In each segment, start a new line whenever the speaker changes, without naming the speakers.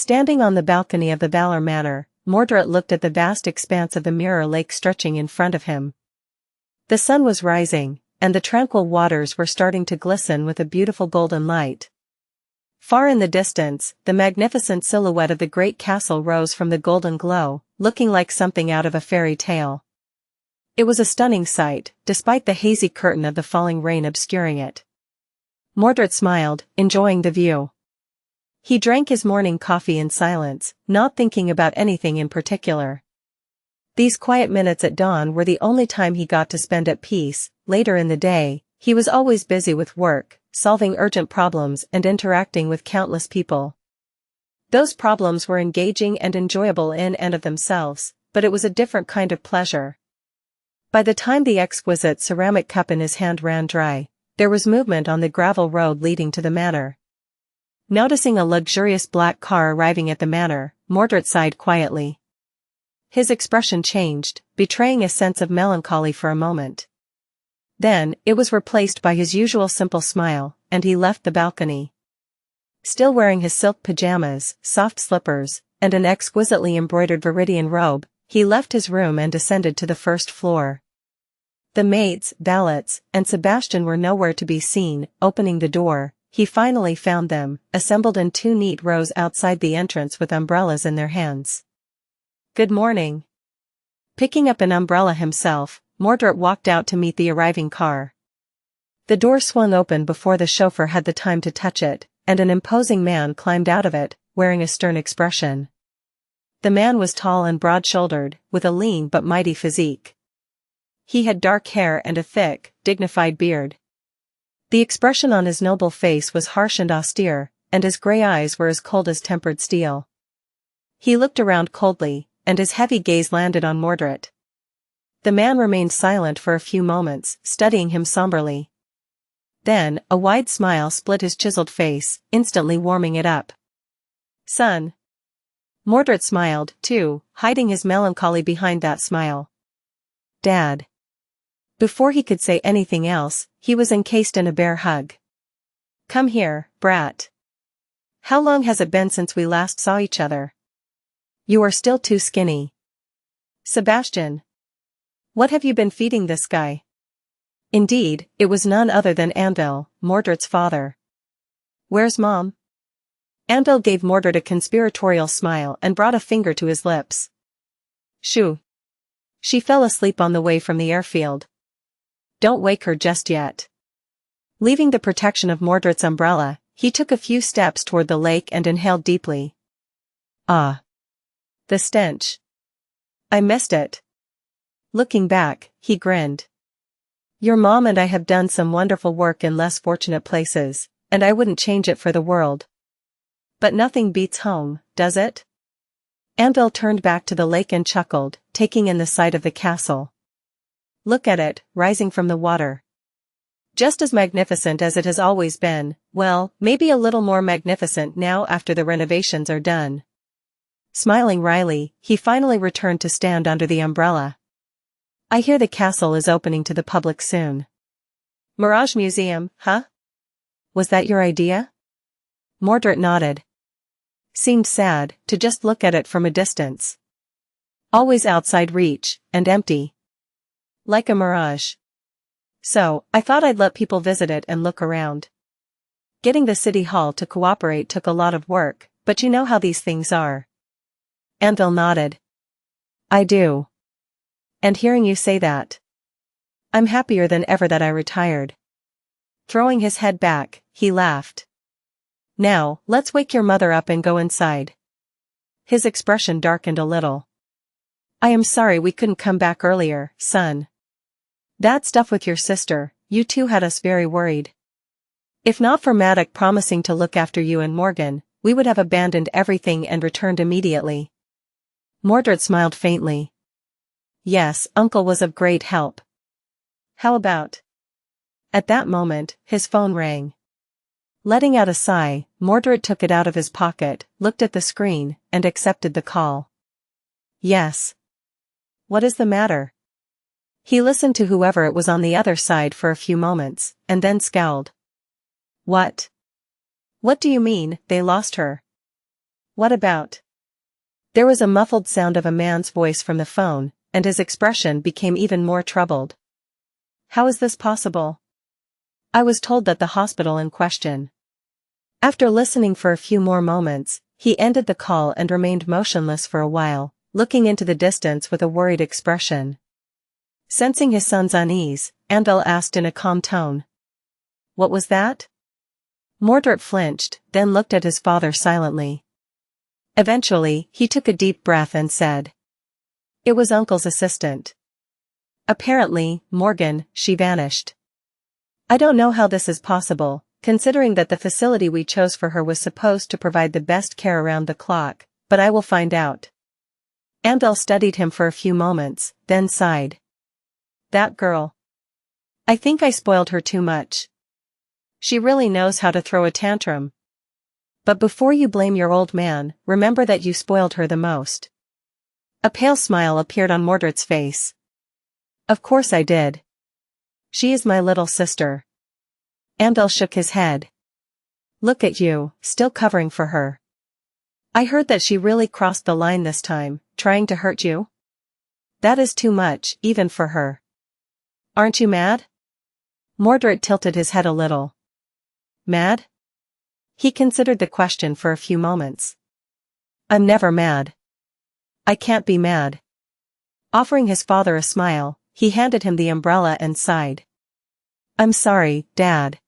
Standing on the balcony of the Valor Manor, Mordred looked at the vast expanse of the Mirror Lake stretching in front of him. The sun was rising, and the tranquil waters were starting to glisten with a beautiful golden light. Far in the distance, the magnificent silhouette of the great castle rose from the golden glow, looking like something out of a fairy tale. It was a stunning sight, despite the hazy curtain of the falling rain obscuring it. Mordred smiled, enjoying the view. He drank his morning coffee in silence, not thinking about anything in particular. These quiet minutes at dawn were the only time he got to spend at peace. Later in the day, he was always busy with work, solving urgent problems and interacting with countless people. Those problems were engaging and enjoyable in and of themselves, but it was a different kind of pleasure. By the time the exquisite ceramic cup in his hand ran dry, there was movement on the gravel road leading to the manor. Noticing a luxurious black car arriving at the manor, Mordred sighed quietly. His expression changed, betraying a sense of melancholy for a moment. Then, it was replaced by his usual simple smile, and he left the balcony. Still wearing his silk pajamas, soft slippers, and an exquisitely embroidered Viridian robe, he left his room and descended to the first floor. The maids, valets, and Sebastian were nowhere to be seen. Opening the door, he finally found them, assembled in 2 neat rows outside the entrance with umbrellas in their hands. "Good morning." Picking up an umbrella himself, Mordred walked out to meet the arriving car. The door swung open before the chauffeur had the time to touch it, and an imposing man climbed out of it, wearing a stern expression. The man was tall and broad-shouldered, with a lean but mighty physique. He had dark hair and a thick, dignified beard. The expression on his noble face was harsh and austere, and his gray eyes were as cold as tempered steel. He looked around coldly, and his heavy gaze landed on Mordred. The man remained silent for a few moments, studying him somberly. Then, a wide smile split his chiseled face, instantly warming it up. "Son." Mordred smiled, too, hiding his melancholy behind that smile. "Dad." Before he could say anything else, he was encased in a bear hug. "Come here, brat. How long has it been since we last saw each other? You are still too skinny. Sebastian. What have you been feeding this guy?" Indeed, it was none other than Anvil, Mordred's father. "Where's Mom?" Anvil gave Mordred a conspiratorial smile and brought a finger to his lips. "Shoo. She fell asleep on the way from the airfield. Don't wake her just yet." Leaving the protection of Mordred's umbrella, he took a few steps toward the lake and inhaled deeply. Ah. The stench. I missed it. Looking back, he grinned. "Your mom and I have done some wonderful work in less fortunate places, and I wouldn't change it for the world. But nothing beats home, does it?" Anvil turned back to the lake and chuckled, taking in the sight of the castle. "Look at it, rising from the water. Just as magnificent as it has always been, well, maybe a little more magnificent now after the renovations are done." Smiling wryly, he finally returned to stand under the umbrella. "I hear the castle is opening to the public soon." "Mirage Museum, huh? Was that your idea?" Mordred nodded. Seemed sad, to just look at it from a distance. Always outside reach, and empty. Like a mirage. So, I thought I'd let people visit it and look around. Getting the city hall to cooperate took a lot of work, but you know how these things are. Anvil nodded. "I do. And hearing you say that, I'm happier than ever that I retired." Throwing his head back, he laughed. "Now, let's wake your mother up and go inside." His expression darkened a little. "I am sorry we couldn't come back earlier, son. That stuff with your sister, you two had us very worried. If not for Maddock promising to look after you and Morgan, we would have abandoned everything and returned immediately." Mordred smiled faintly. "Yes, Uncle was of great help. How about?" At that moment, his phone rang. Letting out a sigh, Mordred took it out of his pocket, looked at the screen, and accepted the call. "Yes. What is the matter?" He listened to whoever it was on the other side for a few moments, and then scowled. "What? What do you mean, they lost her?" what about? There was a muffled sound of a man's voice from the phone, and his expression became even more troubled. How is this possible? I was told that the hospital in question. After listening for a few more moments, he ended the call and remained motionless for a while, looking into the distance with a worried expression. Sensing his son's unease, Andal asked in a calm tone. What was that? Mordred flinched, then looked at his father silently. Eventually, he took a deep breath and said. It was Uncle's assistant. Apparently, Morgan, she vanished. I don't know how this is possible, considering that the facility we chose for her was supposed to provide the best care around the clock, but I will find out. Andal studied him for a few moments, then sighed. That girl. I think I spoiled her too much. She really knows how to throw a tantrum. But before you blame your old man, remember that you spoiled her the most. A pale smile appeared on Mordred's face. Of course I did. She is my little sister. Andal shook his head. Look at you, still covering for her. I heard that she really crossed the line this time, trying to hurt you? That is too much, even for her. Aren't you mad? Mordred tilted his head a little. Mad? He considered the question for a few moments. I'm never mad. I can't be mad. Offering his father a smile, he handed him the umbrella and sighed. I'm sorry, Dad.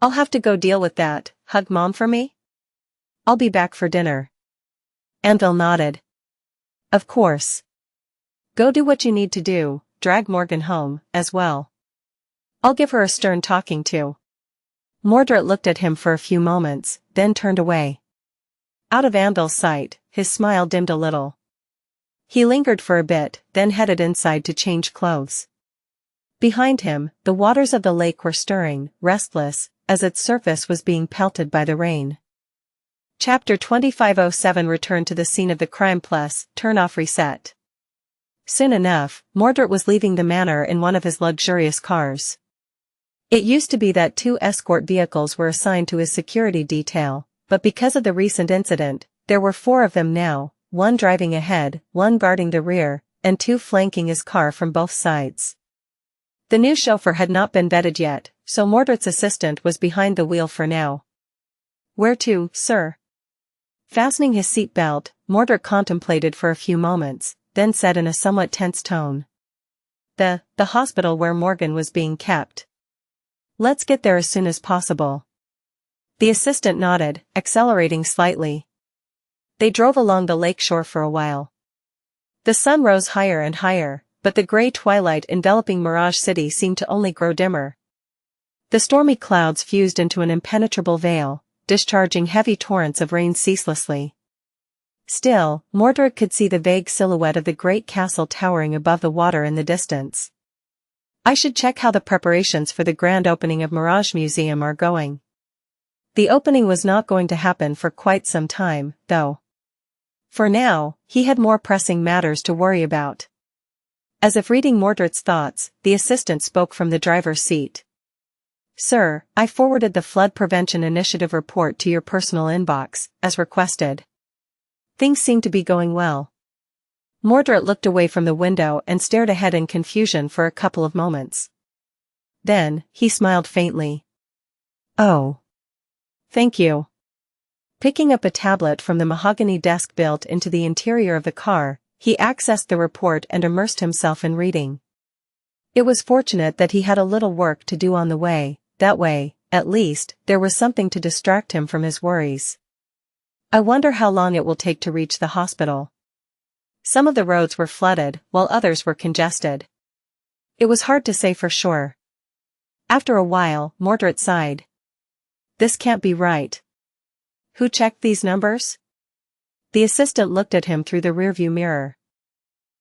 I'll have to go deal with that. Hug Mom for me? I'll be back for dinner. Andal nodded. Of course. Go do what you need to do, drag Morgan home, as well. I'll give her a stern talking to. Mordred looked at him for a few moments, then turned away. Out of Andal's sight, his smile dimmed a little. He lingered for a bit, then headed inside to change clothes. Behind him, the waters of the lake were stirring, restless, as its surface was being pelted by the rain. Chapter 2507 Return to the scene of the crime plus, turn off reset. Soon enough, Mordred was leaving the manor in one of his luxurious cars. It used to be that 2 escort vehicles were assigned to his security detail, but because of the recent incident, there were 4 of them now, 1 driving ahead, 1 guarding the rear, and 2 flanking his car from both sides. The new chauffeur had not been vetted yet, so Mordred's assistant was behind the wheel for now. Where to, sir? Fastening his seat belt, Mordred contemplated for a few moments, then said in a somewhat tense tone. The hospital where Morgan was being kept. Let's get there as soon as possible. The assistant nodded, accelerating slightly. They drove along the lakeshore for a while. The sun rose higher and higher, but the gray twilight enveloping Mirage City seemed to only grow dimmer. The stormy clouds fused into an impenetrable veil, discharging heavy torrents of rain ceaselessly. Still, Mordred could see the vague silhouette of the great castle towering above the water in the distance. I should check how the preparations for the grand opening of Mirage Museum are going. The opening was not going to happen for quite some time, though. For now, he had more pressing matters to worry about. As if reading Mordred's thoughts, the assistant spoke from the driver's seat. Sir, I forwarded the Flood Prevention Initiative report to your personal inbox, as requested. Things seem to be going well. Mordred looked away from the window and stared ahead in confusion for a couple of moments. Then, he smiled faintly. Oh. Thank you. Picking up a tablet from the mahogany desk built into the interior of the car, he accessed the report and immersed himself in reading. It was fortunate that he had a little work to do on the way, that way, at least, there was something to distract him from his worries. I wonder how long it will take to reach the hospital. Some of the roads were flooded, while others were congested. It was hard to say for sure. After a while, Mordred sighed. This can't be right. Who checked these numbers? The assistant looked at him through the rearview mirror.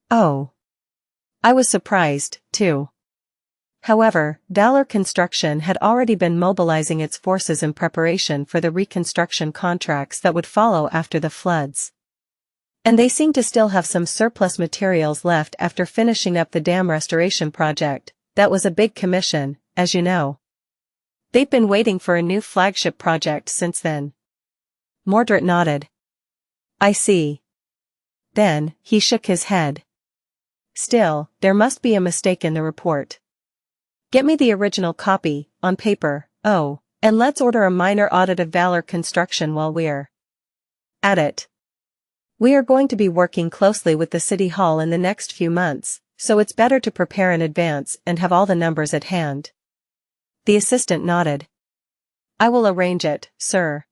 Oh. I was surprised, too. However, Valor Construction had already been mobilizing its forces in preparation for the reconstruction contracts that would follow after the floods. And they seemed to still have some surplus materials left after finishing up the dam restoration project. That was a big commission, as you know. They've been waiting for a new flagship project since then. Mordred nodded. I see. Then, he shook his head. Still, there must be a mistake in the report. Get me the original copy, on paper, oh, and let's order a minor audit of Valor Construction while we're at it. We are going to be working closely with the City Hall in the next few months, so it's better to prepare in advance and have all the numbers at hand. The assistant nodded. I will arrange it, sir.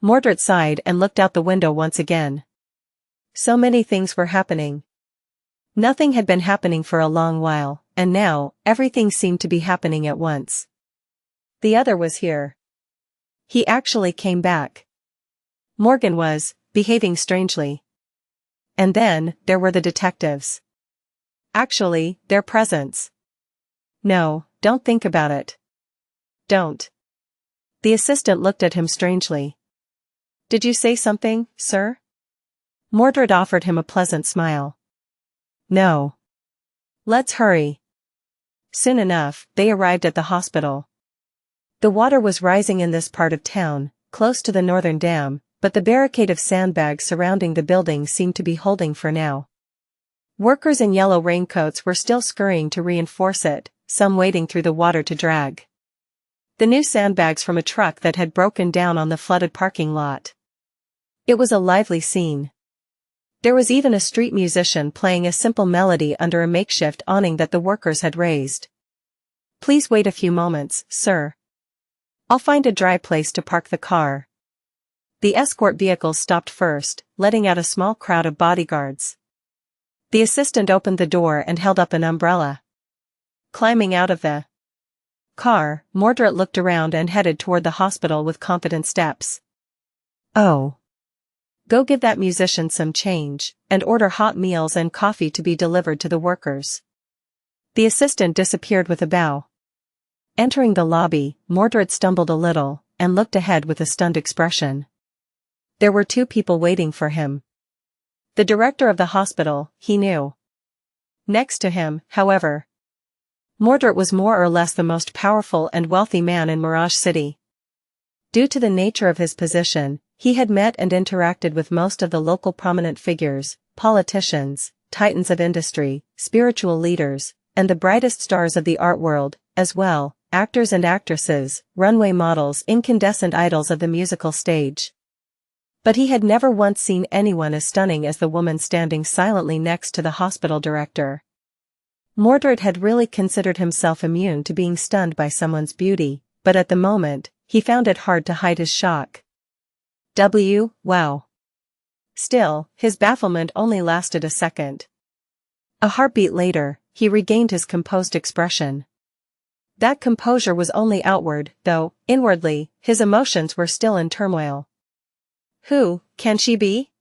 Mordred sighed and looked out the window once again. So many things were happening. Nothing had been happening for a long while, and now, everything seemed to be happening at once. The other was here. He actually came back. Morgan was behaving strangely. And then, there were the detectives. Actually, their presence. No, don't think about it. Don't. The assistant looked at him strangely. Did you say something, sir? Mordred offered him a pleasant smile. No. Let's hurry. Soon enough, they arrived at the hospital. The water was rising in this part of town, close to the northern dam, but the barricade of sandbags surrounding the building seemed to be holding for now. Workers in yellow raincoats were still scurrying to reinforce it, some wading through the water to drag the new sandbags from a truck that had broken down on the flooded parking lot. It was a lively scene. There was even a street musician playing a simple melody under a makeshift awning that the workers had raised. Please wait a few moments, sir. I'll find a dry place to park the car. The escort vehicles stopped first, letting out a small crowd of bodyguards. The assistant opened the door and held up an umbrella. Climbing out of the car, Mordred looked around and headed toward the hospital with confident steps. Oh. Go give that musician some change, and order hot meals and coffee to be delivered to the workers. The assistant disappeared with a bow. Entering the lobby, Mordred stumbled a little, and looked ahead with a stunned expression. There were two people waiting for him. The director of the hospital, he knew. Next to him, however, Mordred was more or less the most powerful and wealthy man in Mirage City. Due to the nature of his position, he had met and interacted with most of the local prominent figures, politicians, titans of industry, spiritual leaders, and the brightest stars of the art world, as well, actors and actresses, runway models, incandescent idols of the musical stage. But he had never once seen anyone as stunning as the woman standing silently next to the hospital director. Mordred had really considered himself immune to being stunned by someone's beauty, but at the moment, he found it hard to hide his shock. Wow. Still, his bafflement only lasted a second. A heartbeat later, he regained his composed expression. That composure was only outward, though, inwardly, his emotions were still in turmoil. Who can she be?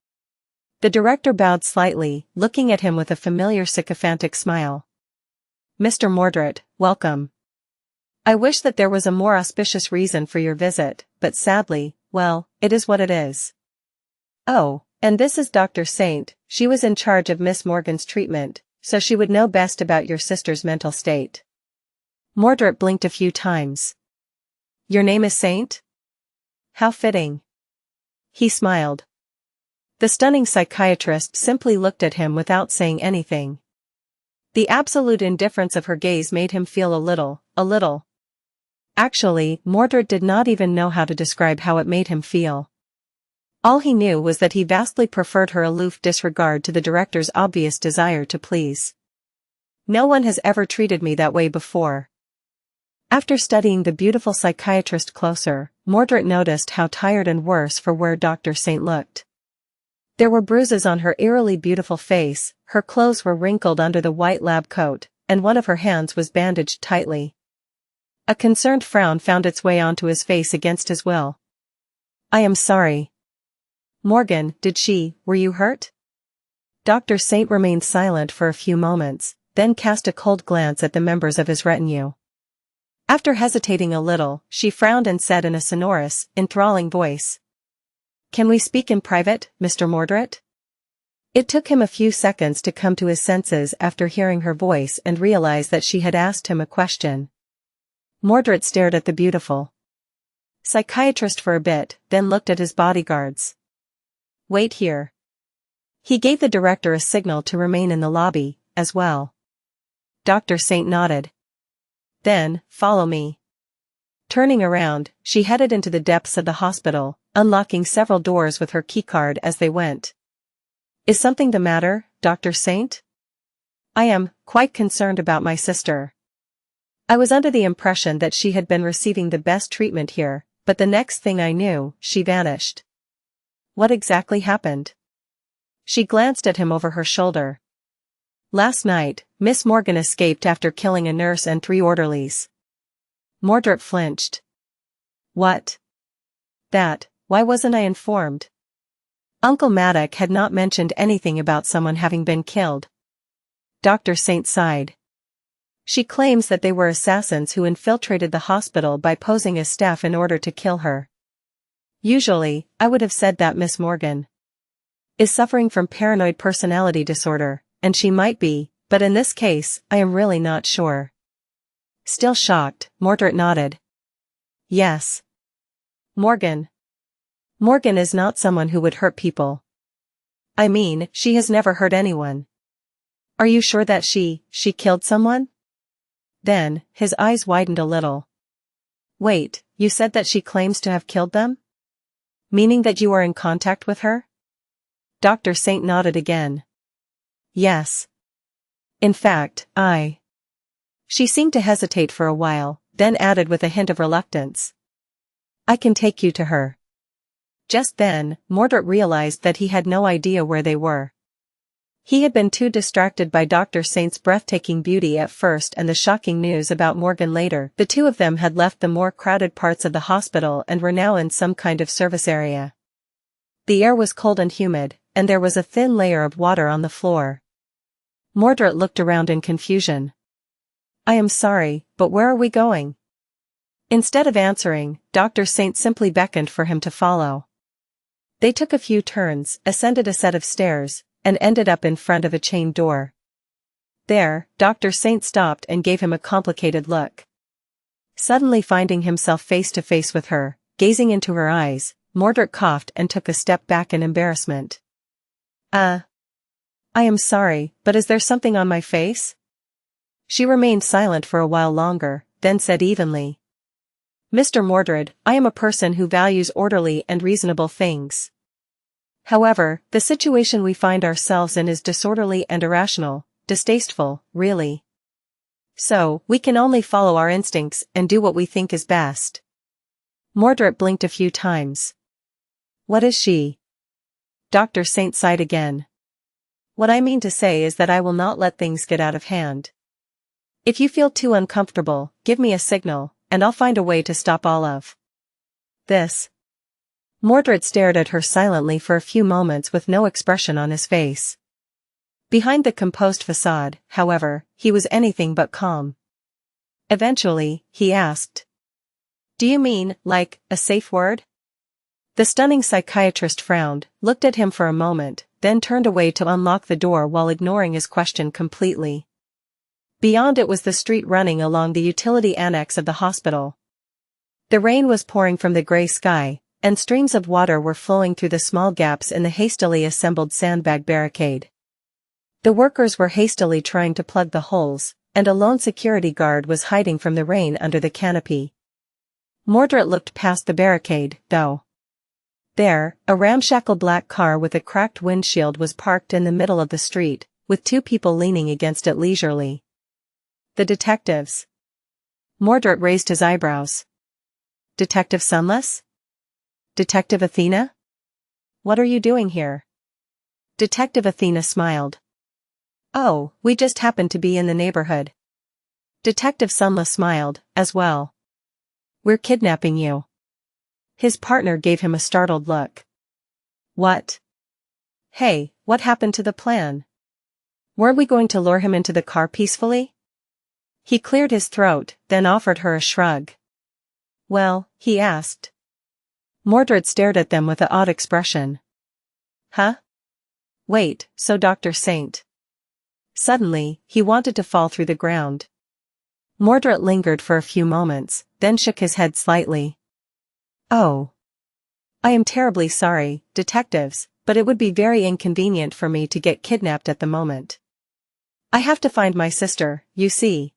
The director bowed slightly, looking at him with a familiar sycophantic smile. Mr. Mordred, welcome. I wish that there was a more auspicious reason for your visit, but sadly, well, it is what it is. Oh, and this is Dr. Saint. She was in charge of Miss Morgan's treatment, so she would know best about your sister's mental state. Mordred blinked a few times. Your name is Saint? How fitting. He smiled. The stunning psychiatrist simply looked at him without saying anything. The absolute indifference of her gaze made him feel a little. Actually, Mordred did not even know how to describe how it made him feel. All he knew was that he vastly preferred her aloof disregard to the director's obvious desire to please. No one has ever treated me that way before. After studying the beautiful psychiatrist closer, Mordred noticed how tired and worse for wear Dr. Saint looked. There were bruises on her eerily beautiful face, her clothes were wrinkled under the white lab coat, and one of her hands was bandaged tightly. A concerned frown found its way onto his face against his will. I am sorry. Morgan, were you hurt? Dr. Saint remained silent for a few moments, then cast a cold glance at the members of his retinue. After hesitating a little, she frowned and said in a sonorous, enthralling voice. Can we speak in private, Mr. Mordred? It took him a few seconds to come to his senses after hearing her voice and realize that she had asked him a question. Mordred stared at the beautiful psychiatrist for a bit, then looked at his bodyguards. Wait here. He gave the director a signal to remain in the lobby, as well. Dr. Saint nodded. Then, follow me. Turning around, she headed into the depths of the hospital, unlocking several doors with her keycard as they went. Is something the matter, Dr. Saint? I am quite concerned about my sister. I was under the impression that she had been receiving the best treatment here, but the next thing I knew, she vanished. What exactly happened? She glanced at him over her shoulder. Last night, Miss Morgan escaped after killing a nurse and 3 orderlies. Mordred flinched. What? Why wasn't I informed? Uncle Maddock had not mentioned anything about someone having been killed. Dr. Saint sighed. She claims that they were assassins who infiltrated the hospital by posing as staff in order to kill her. Usually, I would have said that Miss Morgan is suffering from paranoid personality disorder, and she might be, but in this case, I am really not sure. Still shocked, Mordred nodded. Yes. Morgan is not someone who would hurt people. I mean, she has never hurt anyone. Are you sure that she killed someone? Then, his eyes widened a little. Wait, you said that she claims to have killed them? Meaning that you are in contact with her? Dr. Saint nodded again. Yes. In fact, She seemed to hesitate for a while, then added with a hint of reluctance. I can take you to her. Just then, Mordred realized that he had no idea where they were. He had been too distracted by Dr. Saint's breathtaking beauty at first and the shocking news about Morgan later. The two of them had left the more crowded parts of the hospital and were now in some kind of service area. The air was cold and humid, and there was a thin layer of water on the floor. Mordred looked around in confusion. I am sorry, but where are we going? Instead of answering, Dr. Saint simply beckoned for him to follow. They took a few turns, ascended a set of stairs, and ended up in front of a chained door. There, Dr. Saint stopped and gave him a complicated look. Suddenly finding himself face to face with her, gazing into her eyes, Mordred coughed and took a step back in embarrassment. I am sorry, but is there something on my face? She remained silent for a while longer, then said evenly. Mr. Mordred, I am a person who values orderly and reasonable things. However, the situation we find ourselves in is disorderly and irrational, distasteful, really. So, we can only follow our instincts and do what we think is best. Mordred blinked a few times. What is she? Dr. Saint sighed again. What I mean to say is that I will not let things get out of hand. If you feel too uncomfortable, give me a signal, and I'll find a way to stop all of this. Mordred stared at her silently for a few moments with no expression on his face. Behind the composed facade, however, he was anything but calm. Eventually, he asked. Do you mean, like, a safe word? The stunning psychiatrist frowned, looked at him for a moment, then turned away to unlock the door while ignoring his question completely. Beyond it was the street running along the utility annex of the hospital. The rain was pouring from the gray sky, and streams of water were flowing through the small gaps in the hastily assembled sandbag barricade. The workers were hastily trying to plug the holes, and a lone security guard was hiding from the rain under the canopy. Mordred looked past the barricade, though. There, a ramshackle black car with a cracked windshield was parked in the middle of the street, with 2 people leaning against it leisurely. The detectives. Mordred raised his eyebrows. Detective Sunless? Detective Athena? What are you doing here? Detective Athena smiled. Oh, we just happened to be in the neighborhood. Detective Sunless smiled, as well. We're kidnapping you. His partner gave him a startled look. What? Hey, what happened to the plan? Weren't we going to lure him into the car peacefully? He cleared his throat, then offered her a shrug. Well, he asked. Mordred stared at them with an odd expression. Huh? Wait, so Dr. Saint. Suddenly, he wanted to fall through the ground. Mordred lingered for a few moments, then shook his head slightly. Oh. I am terribly sorry, detectives, but it would be very inconvenient for me to get kidnapped at the moment. I have to find my sister, you see.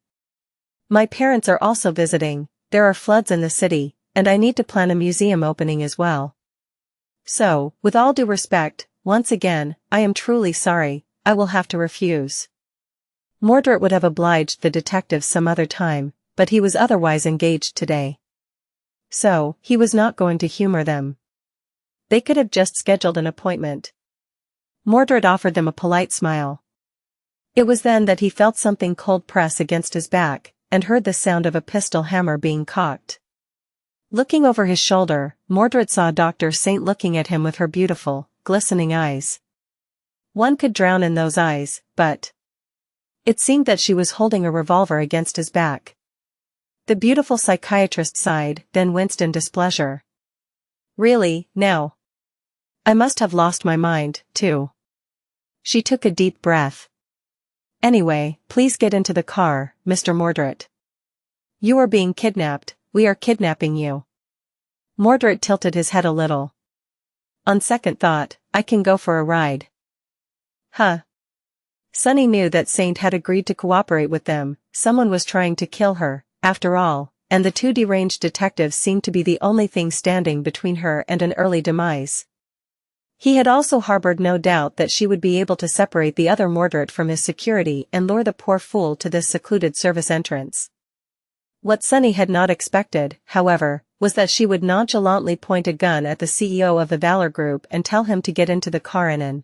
My parents are also visiting, there are floods in the city, and I need to plan a museum opening as well. So, with all due respect, once again, I am truly sorry, I will have to refuse. Mordred would have obliged the detectives some other time, but he was otherwise engaged today. So, he was not going to humor them. They could have just scheduled an appointment. Mordred offered them a polite smile. It was then that he felt something cold press against his back, and heard the sound of a pistol hammer being cocked. Looking over his shoulder, Mordred saw Dr. Saint looking at him with her beautiful, glistening eyes. One could drown in those eyes, but it seemed that she was holding a revolver against his back. The beautiful psychiatrist sighed, then winced in displeasure. Really, now? I must have lost my mind, too. She took a deep breath. Anyway, please get into the car, Mr. Mordred. You are being kidnapped, we are kidnapping you. Mordred tilted his head a little. On second thought, I can go for a ride. Huh. Sunny knew that Saint had agreed to cooperate with them, someone was trying to kill her, after all, and the two deranged detectives seemed to be the only thing standing between her and an early demise. He had also harbored no doubt that she would be able to separate the other Mordred from his security and lure the poor fool to this secluded service entrance. What Sunny had not expected, however, was that she would nonchalantly point a gun at the CEO of the Valor Group and tell him to get into the car in an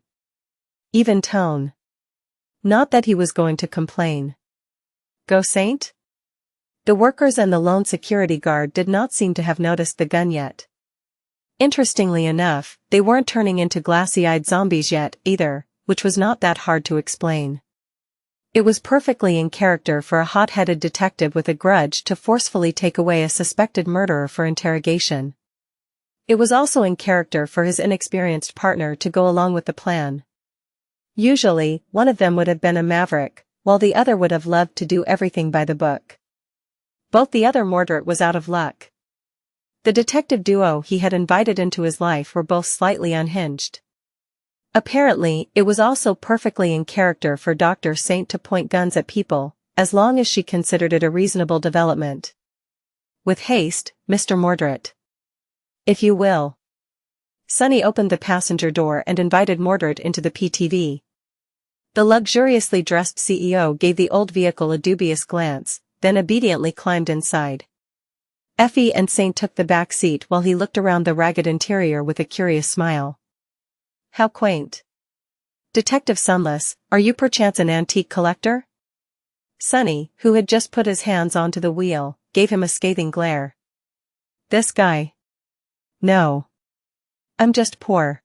even tone. Not that he was going to complain. Go Saint? The workers and the lone security guard did not seem to have noticed the gun yet. Interestingly enough, they weren't turning into glassy-eyed zombies yet, either, which was not that hard to explain. It was perfectly in character for a hot-headed detective with a grudge to forcefully take away a suspected murderer for interrogation. It was also in character for his inexperienced partner to go along with the plan. Usually, one of them would have been a maverick, while the other would have loved to do everything by the book. Both the other Mordred was out of luck. The detective duo he had invited into his life were both slightly unhinged. Apparently, it was also perfectly in character for Dr. Saint to point guns at people, as long as she considered it a reasonable development. With haste, Mr. Mordred. If you will. Sunny opened the passenger door and invited Mordred into the PTV. The luxuriously dressed CEO gave the old vehicle a dubious glance, then obediently climbed inside. Effie and Saint took the back seat while he looked around the ragged interior with a curious smile. How quaint. Detective Sunless, are you perchance an antique collector? Sunny, who had just put his hands onto the wheel, gave him a scathing glare. This guy. No. I'm just poor.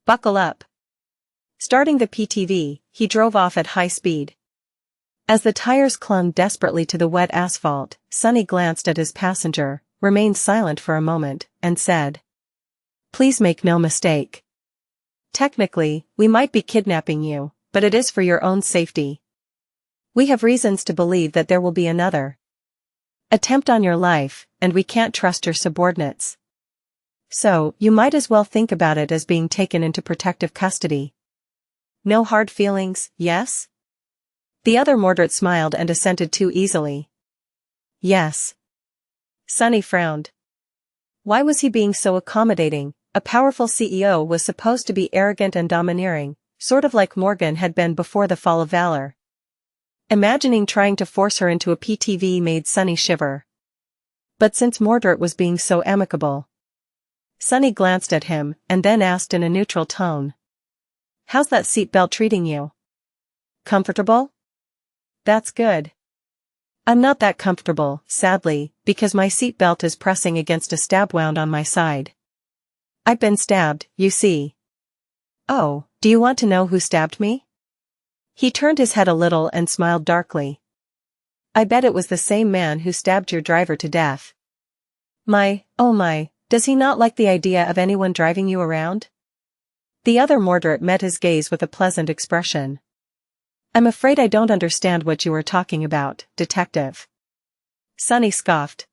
Buckle up. Starting the PTV, he drove off at high speed. As the tires clung desperately to the wet asphalt, Sunny glanced at his passenger, remained silent for a moment, and said, Please make no mistake. Technically, we might be kidnapping you, but it is for your own safety. We have reasons to believe that there will be another attempt on your life, and we can't trust your subordinates. So, you might as well think about it as being taken into protective custody. No hard feelings, yes? The other Mordred smiled and assented too easily. Yes. Sunny frowned. Why was he being so accommodating? A powerful CEO was supposed to be arrogant and domineering, sort of like Morgan had been before the fall of Valor. Imagining trying to force her into a PTV made Sunny shiver. But since Mordred was being so amicable, Sunny glanced at him and then asked in a neutral tone. How's that seatbelt treating you? Comfortable? That's good. I'm not that comfortable, sadly, because my seatbelt is pressing against a stab wound on my side. I've been stabbed, you see. Oh, do you want to know who stabbed me? He turned his head a little and smiled darkly. I bet it was the same man who stabbed your driver to death. Oh my, does he not like the idea of anyone driving you around? The other Mordred met his gaze with a pleasant expression. I'm afraid I don't understand what you are talking about, detective. Sunny scoffed.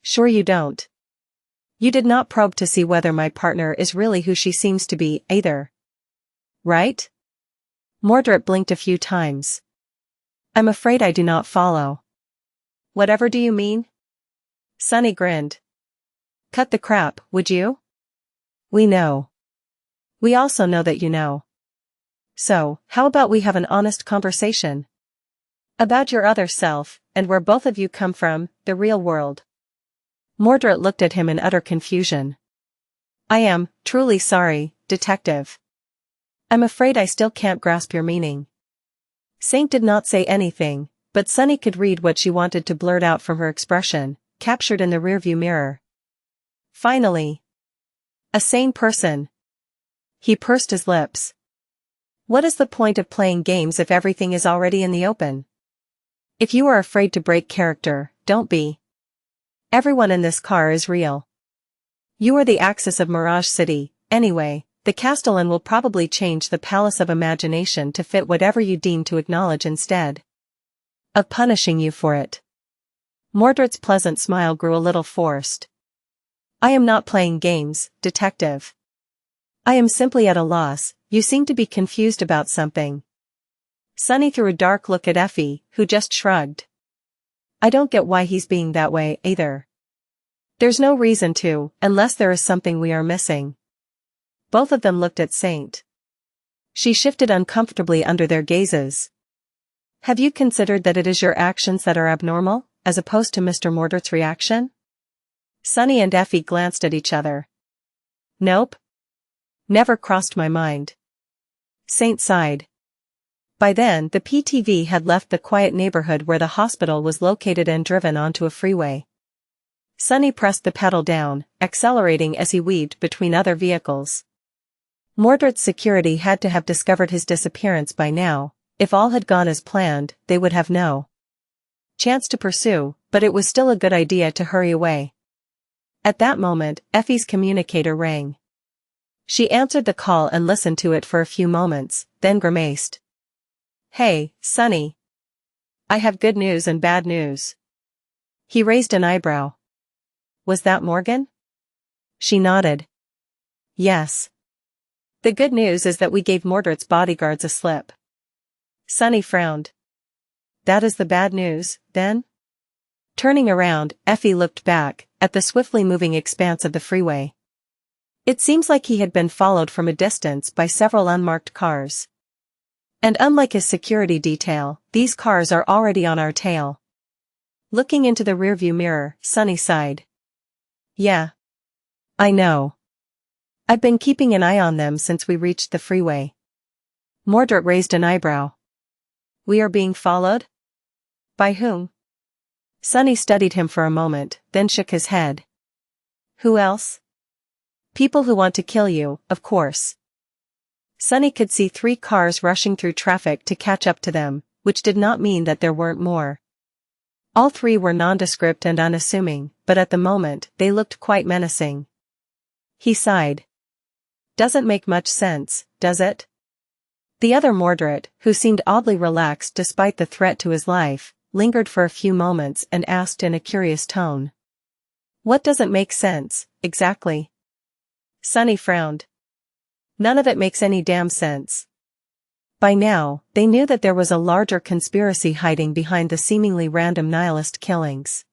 Sure you don't. You did not probe to see whether my partner is really who she seems to be, either. Right? Mordred blinked a few times. I'm afraid I do not follow. Whatever do you mean? Sunny grinned. Cut the crap, would you? We know. We also know that you know. So, how about we have an honest conversation? About your other self, and where both of you come from, the real world. Mordred looked at him in utter confusion. I am, truly sorry, detective. I'm afraid I still can't grasp your meaning. Saint did not say anything, but Sunny could read what she wanted to blurt out from her expression, captured in the rearview mirror. Finally. A sane person. He pursed his lips. What is the point of playing games if everything is already in the open? If you are afraid to break character, don't be. Everyone in this car is real. You are the axis of Mirage City, anyway. The Castellan will probably change the Palace of Imagination to fit whatever you deem to acknowledge instead of punishing you for it. Mordred's pleasant smile grew a little forced. I am not playing games, detective. I am simply at a loss. You seem to be confused about something. Sunny threw a dark look at Effie, who just shrugged. I don't get why he's being that way, either. There's no reason to, unless there is something we are missing. Both of them looked at Saint. She shifted uncomfortably under their gazes. Have you considered that it is your actions that are abnormal, as opposed to Mr. Mordred's reaction? Sunny and Effie glanced at each other. Nope. Never crossed my mind. Saint sighed. By then, the PTV had left the quiet neighborhood where the hospital was located and driven onto a freeway. Sunny pressed the pedal down, accelerating as he weaved between other vehicles. Mordred's security had to have discovered his disappearance by now. If all had gone as planned, they would have no chance to pursue, but it was still a good idea to hurry away. At that moment, Effie's communicator rang. She answered the call and listened to it for a few moments, then grimaced. Hey, Sunny. I have good news and bad news. He raised an eyebrow. Was that Morgan? She nodded. Yes. The good news is that we gave Mordred's bodyguards a slip. Sunny frowned. That is the bad news, then? Turning around, Effie looked back, at the swiftly moving expanse of the freeway. It seems like he had been followed from a distance by several unmarked cars. And unlike his security detail, these cars are already on our tail. Looking into the rearview mirror, Sunny sighed. Yeah. I know. I've been keeping an eye on them since we reached the freeway. Mordred raised an eyebrow. We are being followed? By whom? Sunny studied him for a moment, then shook his head. Who else? People who want to kill you, of course. Sunny could see 3 cars rushing through traffic to catch up to them, which did not mean that there weren't more. All 3 were nondescript and unassuming, but at the moment, they looked quite menacing. He sighed. Doesn't make much sense, does it? The other Mordred, who seemed oddly relaxed despite the threat to his life, lingered for a few moments and asked in a curious tone. What doesn't make sense, exactly? Sunny frowned. None of it makes any damn sense. By now, they knew that there was a larger conspiracy hiding behind the seemingly random nihilist killings.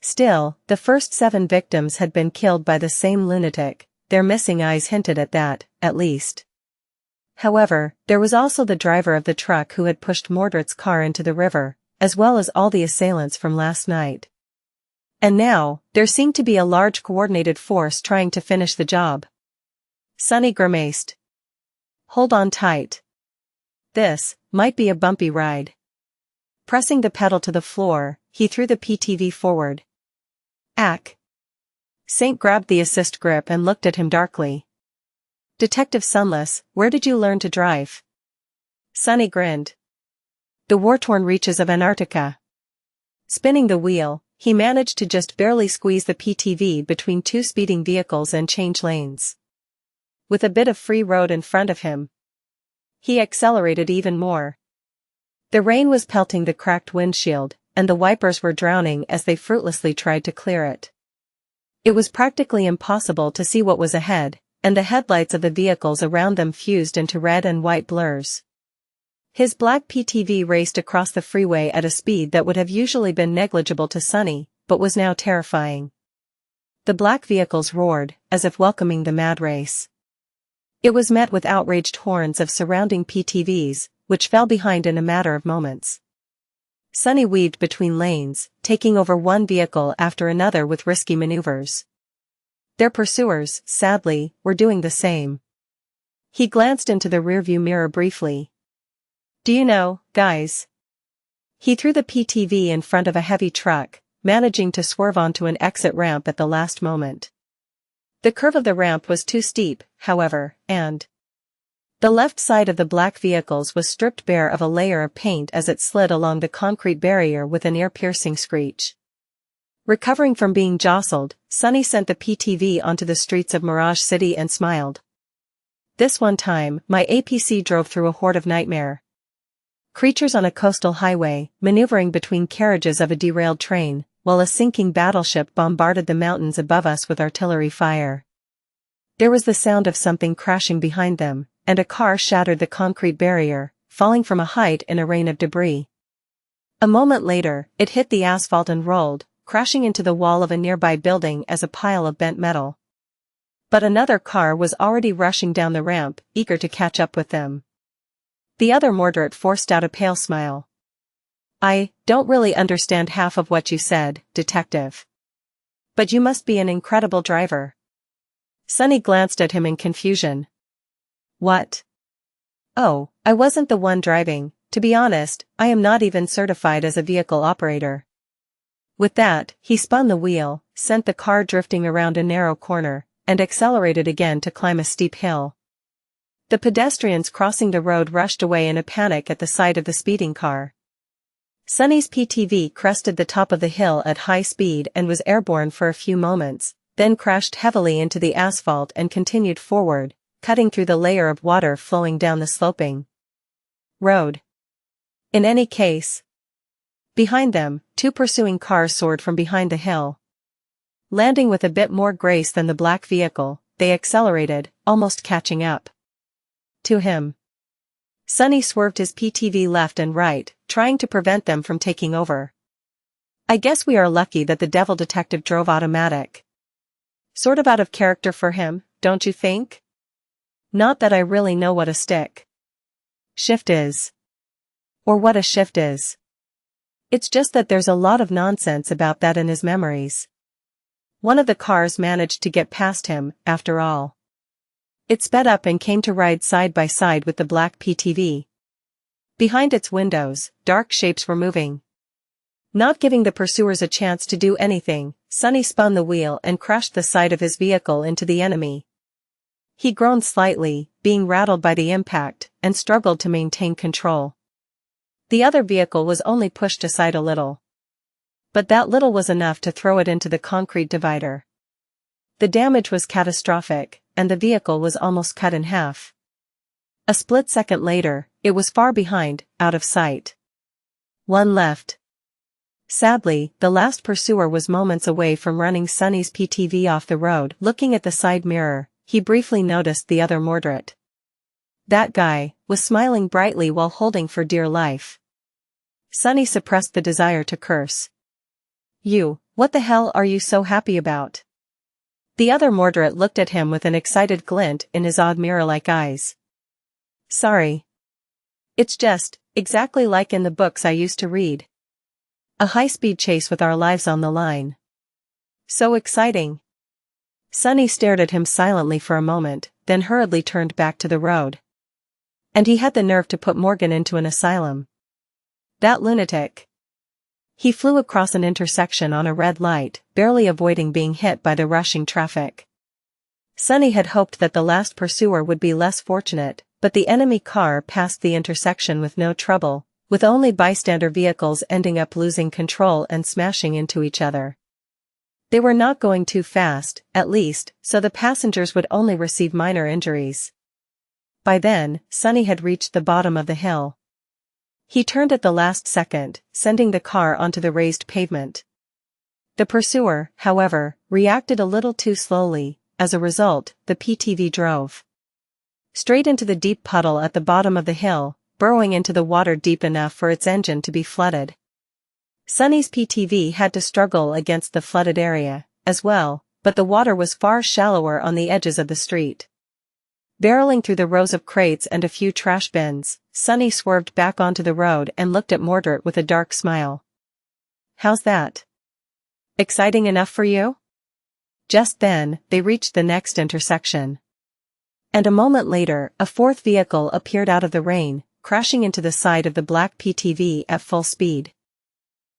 Still, the first 7 victims had been killed by the same lunatic. Their missing eyes hinted at that, at least. However, there was also the driver of the truck who had pushed Mordred's car into the river, as well as all the assailants from last night. And now, there seemed to be a large coordinated force trying to finish the job. Sunny grimaced. Hold on tight. This might be a bumpy ride. Pressing the pedal to the floor, he threw the PTV forward. Ack. Saint grabbed the assist grip and looked at him darkly. Detective Sunless, where did you learn to drive? Sunny grinned. The war-torn reaches of Antarctica. Spinning the wheel, he managed to just barely squeeze the PTV between 2 speeding vehicles and change lanes. With a bit of free road in front of him, he accelerated even more. The rain was pelting the cracked windshield, and the wipers were drowning as they fruitlessly tried to clear it. It was practically impossible to see what was ahead, and the headlights of the vehicles around them fused into red and white blurs. His black PTV raced across the freeway at a speed that would have usually been negligible to Sunny, but was now terrifying. The black vehicles roared, as if welcoming the mad race. It was met with outraged horns of surrounding PTVs, which fell behind in a matter of moments. Sunny weaved between lanes, taking over one vehicle after another with risky maneuvers. Their pursuers, sadly, were doing the same. He glanced into the rearview mirror briefly. "Do you know, guys?" He threw the PTV in front of a heavy truck, managing to swerve onto an exit ramp at the last moment. The curve of the ramp was too steep, however, and the left side of the black vehicles was stripped bare of a layer of paint as it slid along the concrete barrier with an ear-piercing screech. Recovering from being jostled, Sunny sent the PTV onto the streets of Mirage City and smiled. "This one time, my APC drove through a horde of nightmare creatures on a coastal highway, maneuvering between carriages of a derailed train, while a sinking battleship bombarded the mountains above us with artillery fire." There was the sound of something crashing behind them, and a car shattered the concrete barrier, falling from a height in a rain of debris. A moment later, it hit the asphalt and rolled, crashing into the wall of a nearby building as a pile of bent metal. But another car was already rushing down the ramp, eager to catch up with them. The other Mordred forced out a pale smile. "I don't really understand half of what you said, Detective. But you must be an incredible driver." Sunny glanced at him in confusion. "What? Oh, I wasn't the one driving. To be honest, I am not even certified as a vehicle operator." With that, he spun the wheel, sent the car drifting around a narrow corner, and accelerated again to climb a steep hill. The pedestrians crossing the road rushed away in a panic at the sight of the speeding car. Sunny's PTV crested the top of the hill at high speed and was airborne for a few moments, then crashed heavily into the asphalt and continued forward, cutting through the layer of water flowing down the sloping road. In any case, behind them, two pursuing cars soared from behind the hill. Landing with a bit more grace than the black vehicle, they accelerated, almost catching up to him. Sunny swerved his PTV left and right, trying to prevent them from taking over. "I guess we are lucky that the devil detective drove automatic. Sort of out of character for him, don't you think? Not that I really know what a stick shift is. Or what a shift is. It's just that there's a lot of nonsense about that in his memories." One of the cars managed to get past him, after all. It sped up and came to ride side by side with the black PTV. Behind its windows, dark shapes were moving. Not giving the pursuers a chance to do anything, Sunny spun the wheel and crashed the side of his vehicle into the enemy. He groaned slightly, being rattled by the impact, and struggled to maintain control. The other vehicle was only pushed aside a little. But that little was enough to throw it into the concrete divider. The damage was catastrophic, and the vehicle was almost cut in half. A split second later, it was far behind, out of sight. One left. Sadly, the last pursuer was moments away from running Sunny's PTV off the road. Looking at the side mirror, he briefly noticed the other Mordred. That guy was smiling brightly while holding for dear life. Sunny suppressed the desire to curse. "You, what the hell are you so happy about?" The other Mordred looked at him with an excited glint in his odd mirror-like eyes. "Sorry. It's just, exactly like in the books I used to read. A high-speed chase with our lives on the line. So exciting." Sunny stared at him silently for a moment, then hurriedly turned back to the road. And he had the nerve to put Morgan into an asylum. That lunatic. He flew across an intersection on a red light, barely avoiding being hit by the rushing traffic. Sunny had hoped that the last pursuer would be less fortunate, but the enemy car passed the intersection with no trouble, with only bystander vehicles ending up losing control and smashing into each other. They were not going too fast, at least, so the passengers would only receive minor injuries. By then, Sunny had reached the bottom of the hill. He turned at the last second, sending the car onto the raised pavement. The pursuer, however, reacted a little too slowly. As a result, the PTV drove straight into the deep puddle at the bottom of the hill, burrowing into the water deep enough for its engine to be flooded. Sunny's PTV had to struggle against the flooded area, as well, but the water was far shallower on the edges of the street. Barreling through the rows of crates and a few trash bins, Sunny swerved back onto the road and looked at Mordred with a dark smile. "How's that? Exciting enough for you?" Just then, they reached the next intersection. And a moment later, a fourth vehicle appeared out of the rain, crashing into the side of the black PTV at full speed.